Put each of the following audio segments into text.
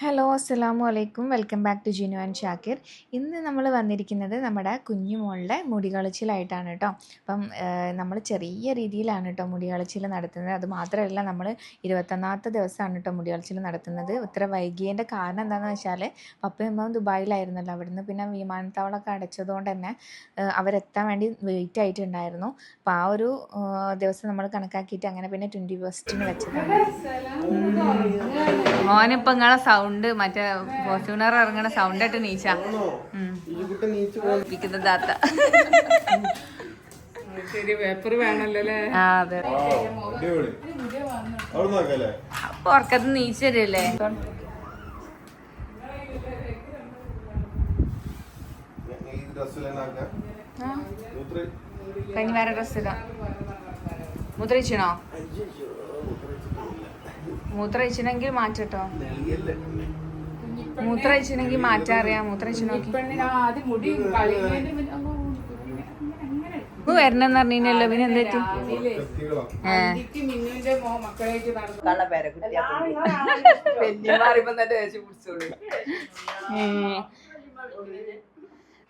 Hello അസ്സലാമു അലൈക്കും. Welcome back to Jinu and Shakir. ഇന്ന് നമ്മൾ വന്നിരിക്കുന്നത് നമ്മുടെ കുഞ്ഞു മോളുടെ മുടി കളച്ചിലായിട്ടാണ് കേട്ടോ. അപ്പം നമ്മൾ ചെറിയ രീതിയിലാണ് കേട്ടോ മുടി കളച്ചിൽ നടത്തുന്നത്. അത് മാത്രമല്ല, നമ്മൾ 21ാമത്തെ ദിവസമാണ് കേട്ടോ മുടി കളച്ചിൽ നടത്തുന്നത്. ഇത്ര വൈകിയതിൻ്റെ കാരണം എന്താണെന്ന് വെച്ചാൽ, പപ്പയും അമ്മയും ദുബായിലായിരുന്നല്ലോ. അവിടുന്ന് പിന്നെ വിമാനത്താവളമൊക്കെ അടച്ചതുകൊണ്ട് തന്നെ അവരെത്താൻ വേണ്ടി വെയിറ്റ് ആയിട്ടുണ്ടായിരുന്നു. അപ്പോൾ ആ ഒരു ദിവസം നമ്മൾ കണക്കാക്കിയിട്ട് അങ്ങനെ പിന്നെ 21st വെച്ചതാണ്. മോനിപ്പോൾ നിങ്ങളെ സൗണ്ട് മറ്റേ ഫോർച്യൂണർ ഇറങ്ങണ സൗണ്ടായിട്ട് നീച്ച താത്ത. അതെ, അപ്പൊ ഉറക്കത്ത് നീച്ചല്ലേ. കഞ്ഞി വേറെ ഡ്രസ്സില്ല. മൂത്രയിച്ചണോ? മൂത്രയിച്ചണെങ്കിൽ മാറ്റട്ടോ. മൂത്രയിച്ചണെങ്കിൽ മാറ്റാ അറിയാം. മൂത്രയിച്ചു നോക്കി വരണെന്ന് പറഞ്ഞല്ലോ. പിന്നെ എന്താ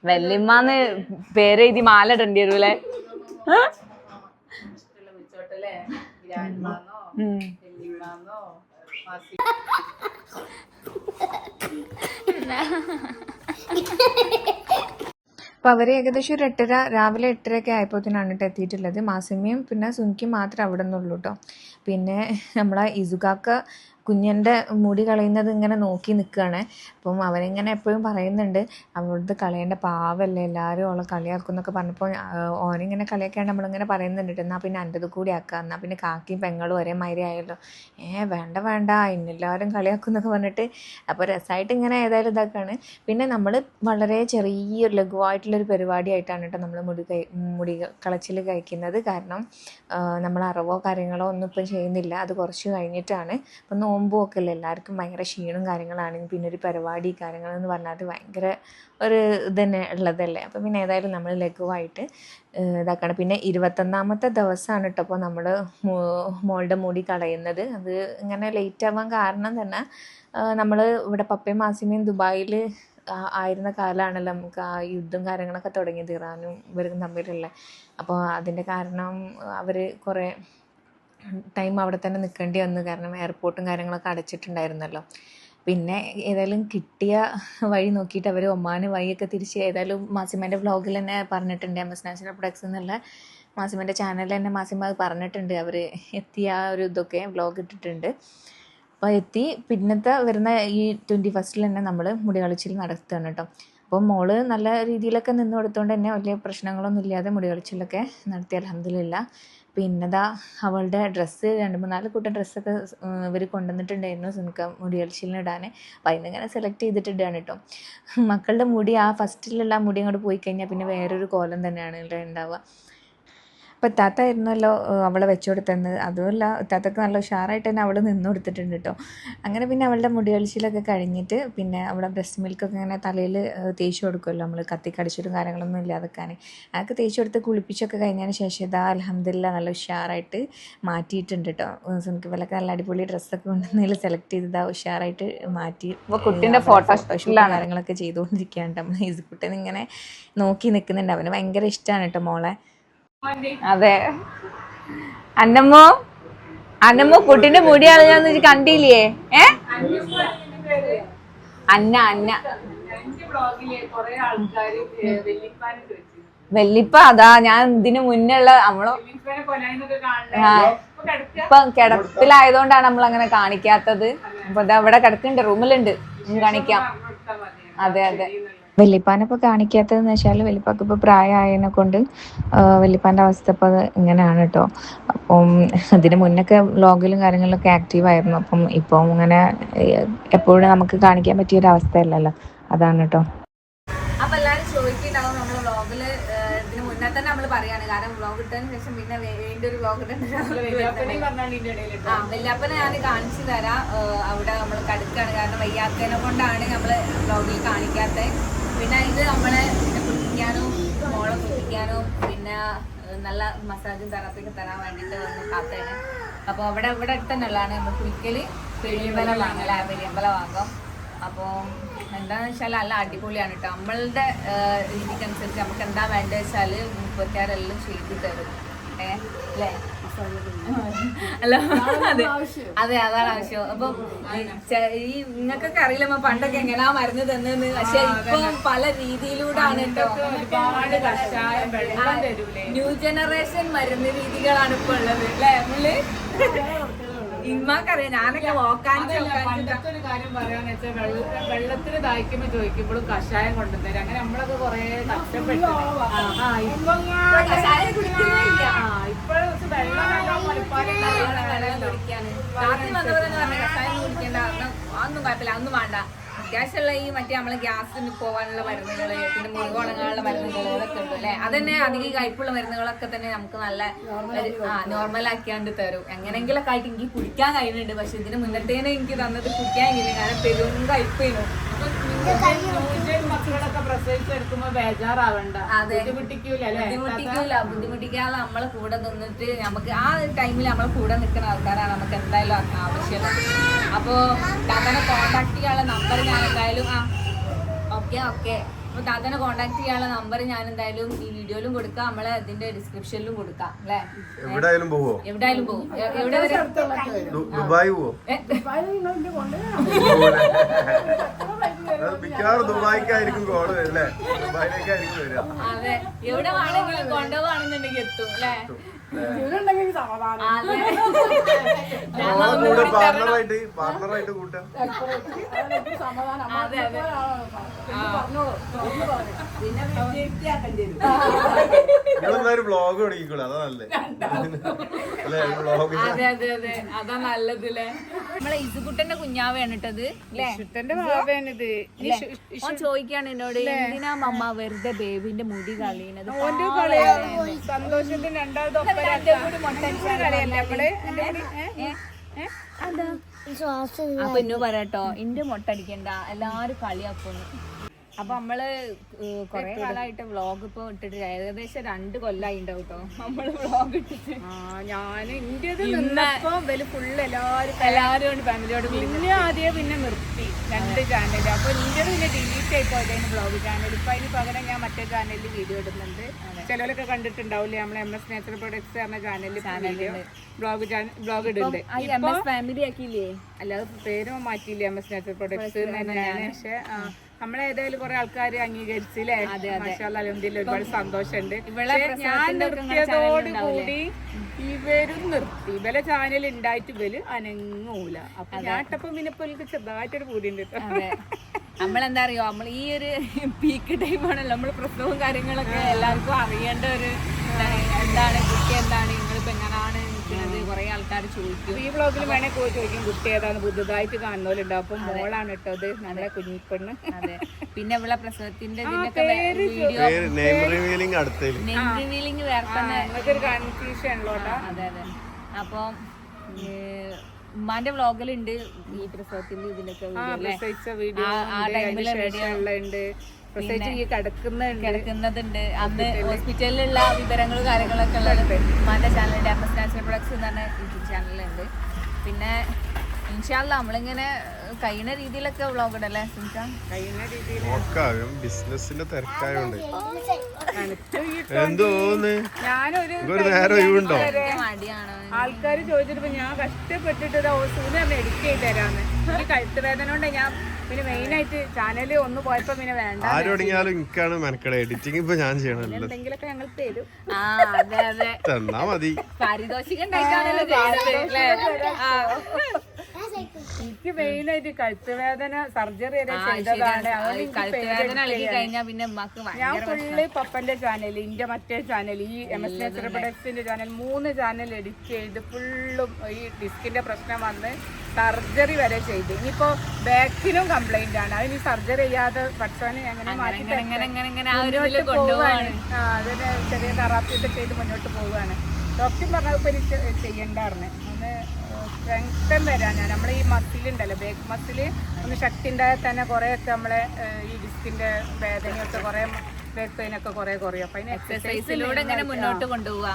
വല്യമ്മാന്ന് പേരെഴുതി മാല ഇടേണ്ടി വരൂലേ? അപ്പോൾ അവർ ഏകദേശം ഒരു 8:30 രാവിലെ 8:30 ആയപ്പോഴത്തേനാണ് കേട്ടോ എത്തിയിട്ടുള്ളത്. മാസിമയും പിന്നെ സുനിക്കും മാത്രമേ അവിടെ നിന്നുള്ളൂ കേട്ടോ. പിന്നെ നമ്മളെ ഇസുകാക്ക കുഞ്ഞിൻ്റെ മുടി കളയുന്നത് ഇങ്ങനെ നോക്കി നിൽക്കുകയാണ്. അപ്പം അവനിങ്ങനെ എപ്പോഴും പറയുന്നുണ്ട്, അവളത് കളയേണ്ട പാവല്ലേ, എല്ലാവരും അവളെ കളിയാക്കും എന്നൊക്കെ പറഞ്ഞപ്പോൾ ഓനിങ്ങനെ കളിയാക്കാണ്ട് നമ്മളിങ്ങനെ പറയുന്നുണ്ട്, എന്നാൽ പിന്നെ എൻ്റെത് കൂടി ആക്കുക, എന്നാൽ പിന്നെ കാക്കിയും പെങ്ങളും ഒരേ മാതിരി ആയല്ലോ. വേണ്ട വേണ്ട ഇന്നെല്ലാവരും കളിയാക്കും എന്നൊക്കെ പറഞ്ഞിട്ട് അപ്പോൾ രസമായിട്ട് ഇങ്ങനെ ഏതായാലും ഇതാക്കാണ്. പിന്നെ നമ്മൾ വളരെ ചെറിയൊരു ലഘുവായിട്ടുള്ളൊരു പരിപാടിയായിട്ടാണ് കേട്ടോ നമ്മൾ മുടി കളച്ചിൽ കഴിക്കുന്നത്. കാരണം നമ്മൾ അറവോ കാര്യങ്ങളോ ഒന്നും ഇപ്പം ചെയ്യുന്നില്ല, അത് കുറച്ച് കഴിഞ്ഞിട്ടാണ്. അപ്പം നോമ്പും ഒക്കെ അല്ലേ, എല്ലാവർക്കും ഭയങ്കര ക്ഷീണവും കാര്യങ്ങളാണ്. പിന്നെ ഒരു പരിപാടി കാര്യങ്ങളെന്ന് പറഞ്ഞാൽ അത് ഭയങ്കര ഒരു ഇത് തന്നെ ഉള്ളതല്ലേ. അപ്പം പിന്നെ ഏതായാലും നമ്മൾ ലഘുവായിട്ട് ഇതാക്കണം. പിന്നെ 21ാമത്തെ ദിവസമാണ് കേട്ടോ അപ്പോൾ നമ്മൾ മോളുടെ മുടി കളയുന്നത്. അത് ഇങ്ങനെ ലേറ്റ് ആവാൻ കാരണം തന്നെ നമ്മൾ ഇവിടെ പപ്പയും മാസിമയും ദുബായിൽ ആയിരുന്ന കാലമാണല്ലോ നമുക്ക് ആ യുദ്ധം കാര്യങ്ങളൊക്കെ തുടങ്ങിയത്, ഇറാനും ഇവരും തമ്മിലുള്ള. അപ്പോൾ അതിൻ്റെ കാരണം അവർ കുറേ ടൈം അവിടെ തന്നെ നിൽക്കേണ്ടി വന്നു, കാരണം എയർപോർട്ടും കാര്യങ്ങളൊക്കെ അടച്ചിട്ടുണ്ടായിരുന്നല്ലോ. പിന്നെ ഏതായാലും കിട്ടിയ വഴി നോക്കിയിട്ട് അവർ ഒമാന് വഴിയൊക്കെ തിരിച്ച് ഏതായാലും മാസിമേൻ്റെ വ്ളോഗിൽ തന്നെ പറഞ്ഞിട്ടുണ്ട്, MS നാച്ചുറൽ പ്രൊഡക്ട്സ് എന്നുള്ള മാസിമേൻ്റെ ചാനലിൽ തന്നെ മാസിമ അത് പറഞ്ഞിട്ടുണ്ട്. അവർ എത്തിയ ആ ഒരു ഇതൊക്കെ വ്ളോഗ് ഇട്ടിട്ടുണ്ട്. അപ്പോൾ എത്തി പിന്നത്തെ വരുന്ന ഈ 21st തന്നെ നമ്മൾ മുടി കളച്ചിൽ നടത്തുകയാണ് കേട്ടോ. അപ്പോൾ മോള് നല്ല രീതിയിലൊക്കെ നിന്ന് കൊടുത്തുകൊണ്ട് തന്നെ വലിയ പ്രശ്നങ്ങളൊന്നും ഇല്ലാതെ മുടി കളച്ചിലൊക്കെ നടത്തി, അൽഹംദുലില്ലാ. പിന്നെതാ അവളുടെ ഡ്രസ്സ് 2-3-4 കൂട്ടം ഡ്രസ്സൊക്കെ ഇവർ കൊണ്ടുവന്നിട്ടുണ്ടായിരുന്നു സുനിക്ക മുടി കളിച്ചിലിടാൻ. അപ്പോൾ അതിനിങ്ങനെ സെലക്ട് ചെയ്തിട്ടിടാണ് കേട്ടോ. മക്കളുടെ മുടി ആ ഫസ്റ്റിലുള്ള മുടി അങ്ങോട്ട് പോയി കഴിഞ്ഞാൽ പിന്നെ വേറൊരു കോലം തന്നെയാണ് ഉണ്ടാവുക. അപ്പോൾ ഇത്താത്തായിരുന്നല്ലോ അവളെ വെച്ചു കൊടുത്തത്. അതുമല്ല, ഇത്താത്തക്ക് നല്ല ഉഷാറായിട്ട് തന്നെ അവൾ നിന്ന് കൊടുത്തിട്ടുണ്ട് കേട്ടോ. അങ്ങനെ പിന്നെ അവളുടെ മുടി കളിച്ചിലൊക്കെ കഴിഞ്ഞിട്ട് പിന്നെ അവളെ ബ്രസ്റ്റ് മിൽക്കൊക്കെ ഇങ്ങനെ തലയിൽ തേച്ച് കൊടുക്കുമല്ലോ നമ്മൾ, കത്തിക്കടിച്ചിട്ടും കാര്യങ്ങളൊന്നും ഇല്ലാതെക്കാൻ. അതൊക്കെ തേച്ച് കൊടുത്ത് കുളിപ്പിച്ചൊക്കെ കഴിഞ്ഞതിന് ശേഷം ഇതാ അൽഹംദുലില്ലാ നല്ല ഉഷാറായിട്ട് മാറ്റിയിട്ടുണ്ട് കേട്ടോ. സുനിക്ക് വിലക്ക് നല്ല അടിപൊളി ഡ്രസ്സൊക്കെ കൊണ്ടുവന്നതിൽ സെലക്ട് ചെയ്തതാ ഉഷാറായിട്ട് മാറ്റി. അപ്പോൾ കുട്ടീൻ്റെ ഫോട്ടോഷൂട്ടും കാര്യങ്ങളൊക്കെ ചെയ്തുകൊണ്ടിരിക്കുകയാണ് കേട്ടോ. നമ്മൾ ഈസുക്കുട്ടൻ ഇങ്ങനെ നോക്കി നിൽക്കുന്നുണ്ട്. അവന് ഭയങ്കര ഇഷ്ടമാണ് കേട്ടോ മോളെ. അതെ, അന്നമ്മോ കുട്ടിന്റെ മുടി കളഞ്ഞാന്ന് കണ്ടില്ലേ? അന്ന വെല്ലിപ്പ അതാ ഞാൻ ഇതിന് മുന്നുള്ള നമ്മളോ ഇപ്പൊ കിടപ്പിലായതുകൊണ്ടാണ് നമ്മൾ അങ്ങനെ കാണിക്കാത്തത്. അപ്പൊ ഇതാ ഇവിടെ കിടക്കുന്നുണ്ട്, റൂമിലുണ്ട്, കാണിക്കാം. അതെ അതെ, വല്യപ്പാനിപ്പോൾ കാണിക്കാത്തതെന്ന് വെച്ചാൽ വല്യപ്പാക്ക് ഇപ്പോൾ പ്രായമായതിനെ കൊണ്ട് വല്യപ്പാൻ്റെ അവസ്ഥ ഇപ്പോൾ ഇങ്ങനെയാണ് കേട്ടോ. അപ്പം അതിന് മുന്നൊക്കെ വ്ളോഗിലും കാര്യങ്ങളിലൊക്കെ ആക്റ്റീവായിരുന്നു. അപ്പം ഇപ്പം ഇങ്ങനെ എപ്പോഴും നമുക്ക് കാണിക്കാൻ പറ്റിയൊരവസ്ഥയല്ലല്ലോ, അതാണ് കേട്ടോ. അപ്പോൾ എല്ലാവരും ചോദിക്കുന്നുണ്ടാവും നമ്മൾ വ്ളോഗിൽ ഇതിന് മുന്നേ തന്നെ നമ്മൾ പറയാണ്, കാരണം വ്ളോഗ് ഇട്ടതിന് ശേഷം പിന്നെ വീണ്ടും ഒരു വ്ളോഗ് വല്യാപ്പനെ ഞാൻ കാണിച്ചു തരാം. അവിടെ നമ്മൾ കടുക്കാണ്, കാരണം വയ്യാത്തതിനെ കൊണ്ടാണ് നമ്മൾ വ്ളോഗിൽ കാണിക്കാത്തത്. പിന്നെ ഇത് നമ്മളെ കുളിപ്പിക്കാനും മോളെ കുളിപ്പിക്കാനും പിന്നെ നല്ല മസാജും തെറാപ്പിയൊക്കെ തരാൻ വേണ്ടിയിട്ട് വന്ന് കാത്തതാണ്. അപ്പോൾ ഇവിടെ അടുത്ത് തന്നെയുള്ളതാണ് നമ്മൾ കുളിക്കൽ. പെരിയമ്പല വാങ്ങല, പെരിയമ്പല വാങ്ങും. അപ്പോൾ എന്താണെന്ന് വെച്ചാൽ നല്ല അടിപൊളിയാണ് കേട്ടോ. നമ്മളുടെ രീതിക്കനുസരിച്ച് നമുക്ക് എന്താ വേണ്ടത് വെച്ചാൽ 36 എല്ലാം ചെയ്ത് തരും. അല്ലേ? അല്ല അതെ, അതാണ് ആവശ്യം. അപ്പൊ ഈ നിങ്ങൾക്കൊക്കെ അറിയില്ലമ്മ പണ്ടൊക്കെ എങ്ങനെയാ മരുന്ന് തന്നെന്ന്. പക്ഷെ ഇപ്പൊ പല രീതിയിലൂടെയാണ് കേട്ടോ. ന്യൂ ജനറേഷൻ മരുന്ന് രീതികളാണ് ഇപ്പൊ ഉള്ളത് അല്ലേ മുള്ളി? ഇമ്മക്കറിയാം, ഞാനൊക്കെ പണ്ടത്തെ ഒരു കാര്യം പറയാന്ന് വെച്ചാൽ വെള്ളത്തിന് ദാഹിക്കുമ്പോ ചോദിക്കുമ്പോഴും കഷായം കൊണ്ടുതരും. അങ്ങനെ നമ്മളൊക്കെ കൊറേ കഷ്ടപ്പെട്ടു. കഷായം കുടിക്കുന്നില്ല. ഇപ്പോഴും വെള്ളം മുലപ്പാലും രാത്രി വന്നവരെന്ന് പറഞ്ഞ കഷായം കുടിക്കേണ്ട ഒന്നും കുഴപ്പമില്ല, ഒന്നും വേണ്ട. അത്യാവശ്യമുള്ള ഈ മറ്റേ നമ്മളെ ഗ്യാസിന് പോകാനുള്ള മരുന്നുകൾ, പിന്നെ മുറിവ് ഉണങ്ങാനുള്ള മരുന്നുകൾ ഇതൊക്കെ ഉണ്ട് അല്ലേ. അതന്നെ അധികം കയ്പുള്ള മരുന്നുകളൊക്കെ തന്നെ നമുക്ക് നല്ല നോർമൽ ആക്കിയാണ്ട് തരും. എങ്ങനെയെങ്കിലൊക്കെ ആയിട്ട് എനിക്ക് കുടിക്കാൻ കഴിയുന്നുണ്ട്. പക്ഷെ ഇതിന് മുന്നത്തേനെ എനിക്ക് തന്നത് കുടിക്കാൻ കഴിയില്ല, കാരണം പെരും കയ്പേനു. മക്കളൊക്കെ പ്രസവിച്ചെടുക്കുമ്പോ ബേജാറാവണ്ട. ബുദ്ധിമുട്ടിക്കാതെ നമ്മളെ കൂടെ നിന്നിട്ട് നമുക്ക് ആ ടൈമിൽ നമ്മളെ കൂടെ നിൽക്കുന്ന ആൾക്കാരാണ് നമുക്ക് എന്തായാലും ആവശ്യം. അപ്പോ താത്തനെ കോണ്ടാക്ട് ചെയ്യാനുള്ള നമ്പർ ഞാൻ എന്തായാലും ഓക്കെ അപ്പൊ താത്തനെ കോണ്ടാക്ട് ചെയ്യാനുള്ള നമ്പർ ഞാൻ എന്തായാലും ഈ വീഡിയോയിലും കൊടുക്കാം, നമ്മളെ ഇതിന്റെ ഡിസ്ക്രിപ്ഷനിലും കൊടുക്കാം അല്ലെ. എവിടെയായാലും പോവോ? എവിടെയായാലും പോകും. എവിടെ ദുബായ് പോവോ? മിക്കവാറും ദുബായിക്കായിരിക്കും കോള് അല്ലേ? ദുബായിലേക്കായിരിക്കും വരിക. അതെ, എവിടെ വേണമെങ്കിലും കൊണ്ടുപോവാണെന്നുണ്ടെങ്കിൽ എത്തും അല്ലേ. പാർട്ണറായിട്ട് കൂട്ടാം. അതെ അതെ, നിങ്ങളെന്തായാലും വ്ളോഗ് തുടങ്ങിക്കോളൂ, അതാ നല്ലത് അല്ലേ? വ്ളോഗ് അതെ അതെ അതെ, അതാ നല്ലത് അല്ലേ. നമ്മളെ ഇസുകുട്ടന്റെ കുഞ്ഞാവയാണ് ഇട്ടത് അല്ലേ? ഓൻ ചോദിക്കാണ് എന്നോട്, എന്തിനാ മമ്മ വെറുതെ ബേബിന്റെ മുടി കളയുന്നത്? സന്തോഷത്തിന് രണ്ടാമത് അപ്പൊ ഇന്നു പറയാട്ടോ, ഇന്റെ മുട്ട അടിക്കണ്ട, എല്ലാരും കളിയാക്കുന്നു. അപ്പൊ നമ്മള് കൊറേ കാലമായിട്ട് വ്ളോഗ് ഇപ്പൊ ഇട്ടിട്ട് ഏകദേശം 2 കൊല്ലായി ഉണ്ടാവും കേട്ടോ നമ്മള് വ്ളോഗ് ഇട്ടിട്ട്. ഞാൻ ഇന്റേത് നിന്നപ്പോ ഫുള്ള് എല്ലാരും ഫാമിലിയോട് പിന്നെ ആദ്യം പിന്നെ നിർത്തി 2 ചാനൽ. അപ്പൊ ഇന്റേത് പിന്നെ ഡിലീറ്റ് ആയി പോയതായിരുന്നു വ്ളോഗ് ചാനൽ. ഇപ്പൊ അതിന് പകരം ഞാൻ മറ്റേ ചാനലിൽ വീഡിയോ ഇടുന്നുണ്ട്. ചിലവരൊക്കെ കണ്ടിട്ടുണ്ടാവില്ലേ, നമ്മളെ MS നാച്ചുറൽ പ്രൊഡക്ട്സ് പറഞ്ഞ ചാനലിൽ വ്ളോഗ് ഇടുന്നുണ്ട്. ഫാമിലി ആക്കിയില്ലേ? അല്ലാതെ പേരും മാറ്റിയില്ലേ, MS നാച്ചുറൽ പ്രൊഡക്ട്സ് തന്നെയാണ്. പക്ഷെ നമ്മളേതായാലും കുറെ ആൾക്കാർ അംഗീകരിച്ചില്ലേ. അൽഹംദുലില്ലാ, ഒരുപാട് സന്തോഷമുണ്ട്. ഞാൻ നിർത്തിയതോടുകൂടി ഇവരും നിർത്തി. ഇവരെ ചാനൽ ഉണ്ടായിട്ട് ഇവര് അനങ്ങൂല. അപ്പൊ ഞാട്ടപ്പം പിന്നെ ഇപ്പൊ എനിക്ക് ചെറുതായിട്ടൊരു കൂടിയുണ്ട്. നമ്മളെന്താ അറിയോ, നമ്മൾ ഈ ഒരു പീക്ക് ടൈമാണല്ലോ, നമ്മൾ പ്രസവവും കാര്യങ്ങളൊക്കെ എല്ലാവർക്കും അറിയേണ്ട ഒരു എന്താണ് കുട്ടി എന്താണ് നിങ്ങളിപ്പോ എങ്ങനെയാണ് നിൽക്കുന്നത് കുറെ ആൾക്കാർ ചോദിക്കും. ഈ വ്ളോഗിൽ വേണേ പോയി ചോദിക്കും കുട്ടി ഏതാണ്, പുതുതായിട്ട് കാണുന്നവരുണ്ടാവും. അപ്പൊ മോളാണ് ഇട്ടത്, നല്ല കുഞ്ഞിപ്പെണ്ണ്. അതെ, പിന്നെ ഇവിടെ പ്രസവത്തിന്റെ വീഡിയോ വേറെ തന്നെ ഒരു കൺഫ്യൂഷൻ ഉള്ളോട്ടാ. അതെ അതെ, അപ്പൊ ഉമ്മാന്റെ വ്ളോഗിലുണ്ട് ഈ പ്രസവത്തിന്റെ ഇതിലൊക്കെ വീഡിയോ, ആ ടൈമില് കിടക്കുന്നതുണ്ട്. അന്ന് ഹോസ്പിറ്റലിലുള്ള വിവരങ്ങളും കാര്യങ്ങളൊക്കെ ഉള്ളത് ഉമ്മാന്റെ ചാനലുണ്ട്, MS നാച്ചുറൽ പ്രൊഡക്ട്സ് എന്ന് പറഞ്ഞ യൂട്യൂബ് ചാനലുണ്ട്. പിന്നെ ഇൻഷാ അല്ലാഹ് നമ്മളിങ്ങനെ കഴിയുന്ന രീതിയിലൊക്കെ വ്ളോഗ് ഇടല്ലേ ബിസിനസിന്റെ തിരക്കായോണ്ട് ആൾക്കാര് ചോദിച്ചിട്ട് ഞാൻ കഷ്ടപ്പെട്ടിട്ട് സൂര്യ എഡിറ്റ് ചെയ്ത് തരാന്ന്. ഈ കഴുത്ത് വേദന കൊണ്ട് ഞാൻ പിന്നെ മെയിൻ ആയിട്ട് ചാനല് ഒന്ന് പോയപ്പോ പിന്നെ വേണ്ട, ആരോടെങ്കിലും എനിക്കാണ് മെനക്കടെ എഡിറ്റിംഗ് ഇപ്പൊ ഞാൻ ചെയ്യണല്ലോ. എന്തെങ്കിലൊക്കെ ഞങ്ങൾ തരും. അതെ അതെ, തന്നാ മതി. പാരിതോഷികം എനിക്ക് മെയിൻ ആയിട്ട് കഴുത്ത് വേദന സർജറി വരെ ചെയ്തതാണ്. ഞാൻ ഫുള്ള് പപ്പന്റെ ചാനൽ, ഇന്റെ മറ്റേ ചാനൽ, ഈ MS നാച്ചുറൽ പ്രൊഡക്ട്സിന്റെ ചാനൽ, 3 ചാനൽ എഡിറ്റ് ചെയ്ത് ഫുള്ളും ഈ ഡിസ്കിന്റെ പ്രശ്നം വന്ന് സർജറി വരെ ചെയ്തു. ഇനിയിപ്പോ ബാക്കിനും കംപ്ലൈന്റ് ആണ്, അതിന് സർജറി ചെയ്യാതെ പഠിച്ചവന് എങ്ങനെ മാറ്റി പോവാണ്. അതിന് ചെറിയ തെറാപ്പിയൊക്കെ ചെയ്ത് മുന്നോട്ട് പോവുകയാണ്. ഡോക്ടർ പറഞ്ഞപ്പോ എനിക്ക് ചെയ്യണ്ടായിരുന്നു ഒന്ന് സ്ട്രെങ്തൻ വരാനാ. നമ്മളെ ഈ മസിലുണ്ടല്ലോ, ബാക്ക് മസില് ഒന്ന് ശക്തി ഉണ്ടായാൽ തന്നെ കുറേയൊക്കെ നമ്മളെ ഈ ഡിസ്കിന്റെ വേദനയൊക്കെ കുറെ ബാക്ക് പെയിൻ ഒക്കെ കുറെ കുറയും. അപ്പൊ അതിന് എക്സസൈസിലൂടെ ഇങ്ങനെ മുന്നോട്ട് കൊണ്ടുപോവാ.